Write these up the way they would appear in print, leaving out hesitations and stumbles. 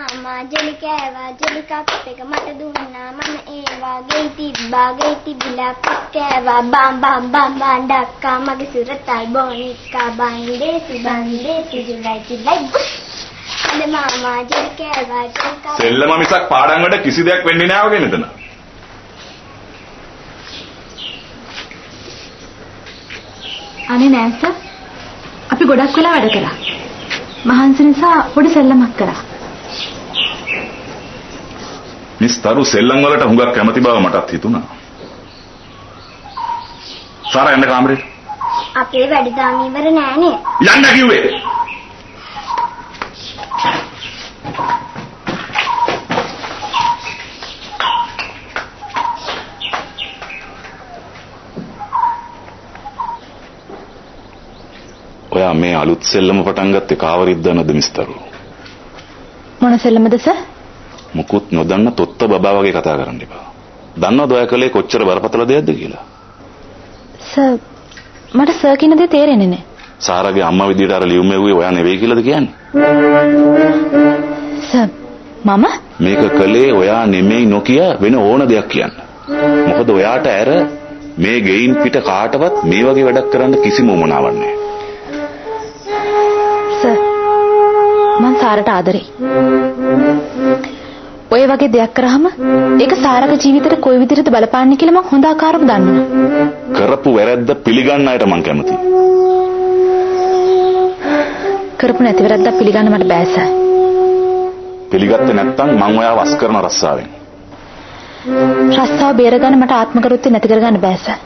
මාමා ජෙලි කෑවා ජෙලි කප් එක මට දුන්නා මම ඒවා ගෙයි තිබිලා කෑවා බම් බම් බම් බම් ඩක්කා මගේ සුරතල් බොනික්කා බන්දේසි ජුලයි අද මාමා ජෙලි කෑවා ජෙලි කප් සෙල්ලම මිසක් පාඩම් වල කිසි දෙයක් වෙන්නේ නැහැ වගේ නේද? අනේ නෑ සර්. අපි ගොඩක් වෙලා වැඩ කරා. මහන්සි නිසා පොඩි සෙල්ලමක් කරා. මිස්තරු සෙල්ලම් වලට හුඟක් කැමති බව මටත් හිතුණා. සාරා යන්න කාමරේට. අපේ වැඩිදාම ඉවර නෑනේ. යන්න කිව්වේ. ඔයා මේ අලුත් සෙල්ලම පටන් ගත්තේ කාවරිද්දනද මිස්තරු? මොන සෙල්ලමද සර්? මුකුත් නොදන්න තොත්ත බබා වගේ කතා කරන්න එපා. දන්නවද ඔයා කලේ කොච්චර බරපතල දෙයක්ද කියලා? සර් මට සර් කියන දේ තේරෙන්නේ නැහැ. සාරාගේ අම්මා විදියට අර ලියුම් එව්වේ ඔයා නෙවෙයි කියලාද කියන්නේ? සර් මම මේක කලේ ඔයා නෙමෙයි නොකිය වෙන ඕන දෙයක් කියන්න. මොකද ඔයාට ඇර මේ ගෙයින් පිට කාටවත් මේ වගේ වැඩක් කරන්න කිසිම උවමනාවක් නැහැ. සර් මං සාරට ආදරෙයි. ඔය වගේ දෙයක් කරාම ඒක සාරගේ ජීවිතේට කොයි විදිහටද බලපාන්නේ කියලා මං හොඳ ආකාරව දන්නවා. කරපු වැරද්ද පිළිගන්න අයට මං කැමතියි. කරපු නැති වැරද්දක් පිළිගන්න මට බෑ සර්. පිළිගත්තේ නැත්නම් මං ඔයාව වස් කරන රස්සාවෙන්. රස්සාව බේරගන්න මට ආත්මගරුත්වය නැති කරගන්න බෑ සර්.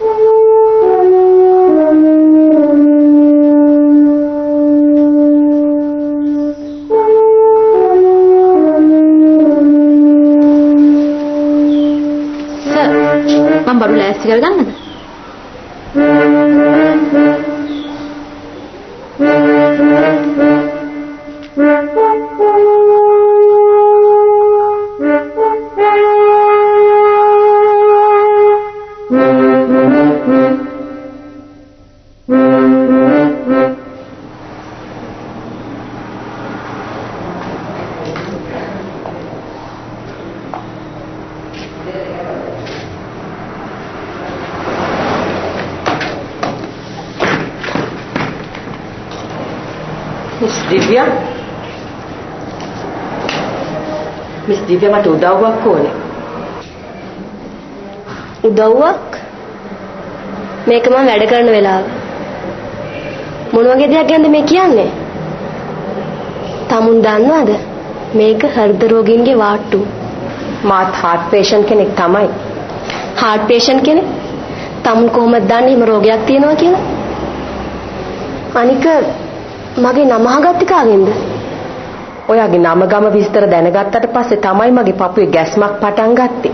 මම බඩු ලෑස්ති කරගන්නද? මිස් දිව්‍ය මට උදව්වක් ඕනේ. උදව්වක්? මේක මම වැඩ කරන වෙලාව. මොන වගේ දෙයක් ගැනද මේ කියන්නේ? තමුන් දන්නවද? මේක හෘද රෝගීන්ගේ වාට්ටු. මාත් heart patient කෙනෙක් තමයි. heart patient කෙනෙක්? තමුන් කොහොමද දන්නේ හිම රෝගයක් තියෙනවා කියලා? අනික මගේ නම අහගත්තේ කාගෙන්ද? ඔයාගේ නම ගම විස්තර දැනගත්තට පස්සේ තමයි මගේ පපුවේ ගැස්මක් පටන් ගත්තේ.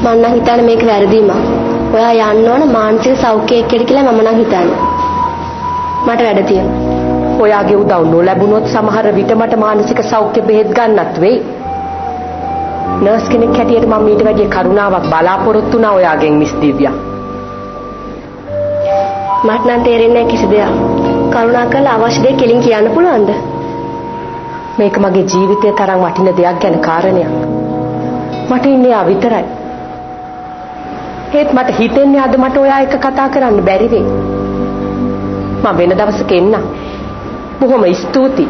මම නම් හිතන්නේ මේක වැරදීමක්. ඔයා යන්න ඕන මානසික සෞඛ්‍ය එක්කෙට කියලා මම නම් හිතන්නේ. මට වැඩ තියෙනවා. ඔයාගේ උදව් නොලැබුණොත් සමහර විට මට මානසික සෞඛ්‍ය බෙහෙත් ගන්නත් වෙයි. නර්ස් කෙනෙක් හැටියට මම ඊට වැඩිය කරුණාවක් බලාපොරොත්තු වුණා ඔයාගෙන් මිස් දිව්‍යා. මට නම් තේරෙන්නේ නැහැ කිසි දෙයක්. කරුණාකරලා අවශ්‍ය දේ කෙලින් කියන්න පුළුවන්ද? මේක මගේ ජීවිතය තරම් වටින දෙයක් ගැන කාරණයක්. මට ඉන්නේ ආ විතරයි. ඒත් මට හිතෙන්නේ අද මට ඔයා එක්ක කතා කරන්න බැරි වෙයි. මම වෙන දවසක එන්නම්. බොහොම ස්තුතියි.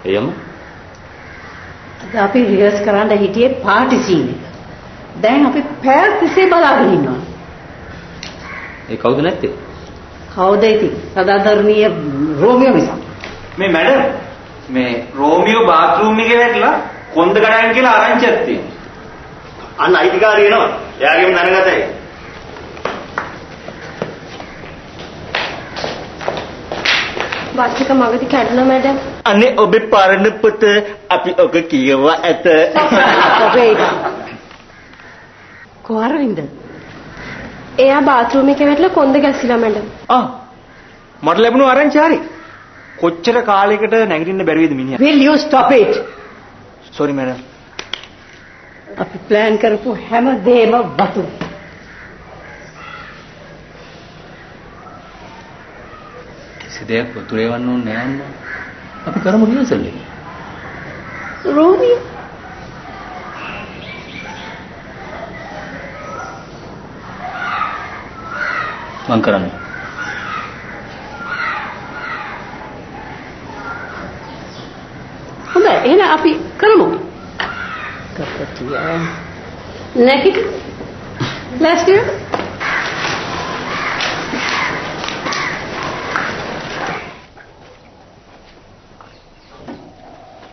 එයම අපි රිහර්ස් කරන්න හිටියේ පාටි සීන් එක. දැන් අපි පැය තිස්සේ බලාගෙන ඉන්නවා. ඒ කවුද නැත්තේ? කවුද ඉතින්? සදාදරණීය රෝමියෝ මිසා. මේ මැඩම් මේ රෝමියෝ බාත්රූම් එකේ වැටලා කොන්ද ගඩන් කියලා ආරංචියක් තියෙනවා. අන්න අයිතිකාරී එනවා. එයාගෙම දැනගතයි. බස් එක මගදී කැඩුණා මැඩම්. අනේ ඔබේ පරණ පුත අපි ඔක කියවා ඇත. ඔබේ කොහරවින්ද? එයා බාත්රූම් එකේ වැටලා කොන්ද ගැසිලා මැඩම්. මට ලැබුණු ආරංචි හරි. කොච්චර කාලයකට නැගිටින්න බැරි වේද මිනිහා? Will you stop it? Sorry madam. අපි plan කරපු හැම දෙයක්ම වතු. කිසි දෙයක් වතුරේ වන්න ඕනේ නෑ අම්මා. අපි කරමු රියසල් එක. රෝමියෝ මං කරන්නේ. හොඳයි එහෙනම් අපි කරමු. කපටියා. නැකිට. Let's do it.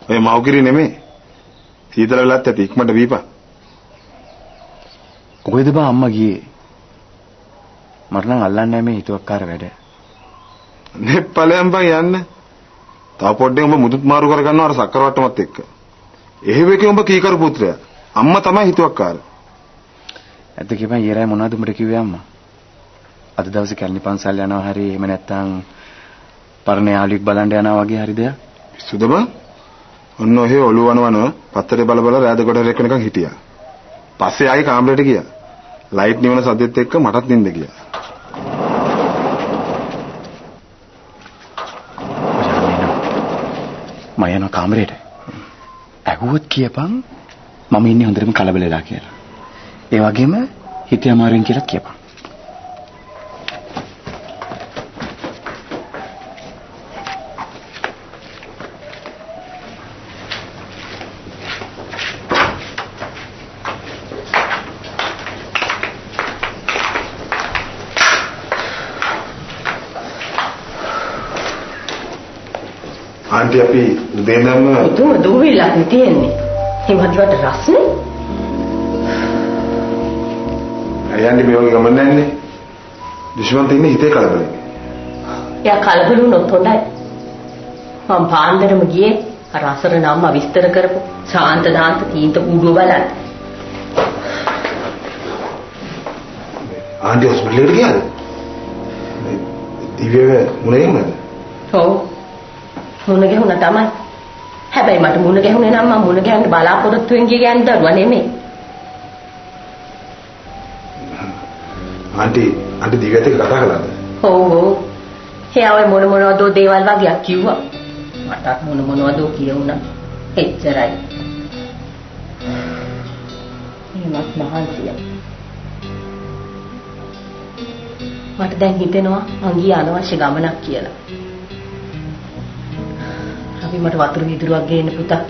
ඔය මව්කිරි නෙමෙයි. සීතල වෙලත් ඇති ඉක්මනට වීපන්. කොහෙද බා අම්මා ගියේ? මට නම් අල්ලන්නේ නැහැ මේ හිතුවක්කාර වැඩ. නෙප්පලයන් බං යන්න. තව පොඩ්ඩේ උඹ මුදුත් මාරු කරගන්නවා අර සක්කර වට්ටමත් එක්ක. එහෙම එකේ උඹ කීකරු පුත්‍රයා. අම්මා තමයි හිතුවක්කාර. ඇත්ත කියපන් ඊරයි මොනවද උඹට කිව්වේ අම්මා? අද දවසේ කැලණි පන්සල් යනවා හරි එහෙම නැත්නම් පරණ යාළුවෙක් බලන්න යනවා වගේ හරි දෙයක්. සුදම ඔන්න ඔහෙ ඔළුව වනවන පත්තරේ බල බල රෑද කොට රැකෙනකන් හිටියා. පස්සේ ආයේ කාමරේට ගියා. ලයිට් නිවන සද්දෙත් එක්ක මටත් නිින්ද ගියා. මම යන කාමරේට. ඇහුවොත් කියපන් මම ඉන්නේ හොඳටම කලබල වෙලා කියලා. ඒ වගේම හිතේ අමාරුවෙන් කියලා කියපන්. ආන්ටි අපි උදේනම තුම දුවිලක් තියෙන්නේ. හිමද්වට රස්නේ. අයන්නේ මේ වගේ ගමන් නැන්නේ. දුෂ්මන්ත ඉන්නේ හිතේ කලබලෙන්. යා කලබල වුණොත් හොඳයි. මම පාන්දරම ගියේ අර අසරණ අම්මා විස්තර කරපු ශාන්ත දාන්ත තීන්ත කූඩුව බලන්න. ආන්ටි හොස්පිටල් එකට ගියාද? දිව්‍යව මුණේමද? ඔව්. මුණ ගැහුණා තමයි. හැබැයි මට මුණ ගැහුනේ නම් මම මුණ ගැහන්න බලාපොරොත්තු වෙන් ගිය ගෑන් දරුවා නෙමෙයි. ආන්ටි දිව්‍යත් එක්ක කතා කළාද? ඔව් ඔව්. එයා ඔය මොනවදෝ දේවල් වගේ කිව්වා. මටත් මොනවදෝ කියුණා. එච්චරයි. මේවත් මහන්සිය. මට දැන් හිතෙනවා මං ගිය අනවශ්‍ය ගමනක් කියලා. අපි මට වතුර විදුරුවක් ගේන්න පුතා.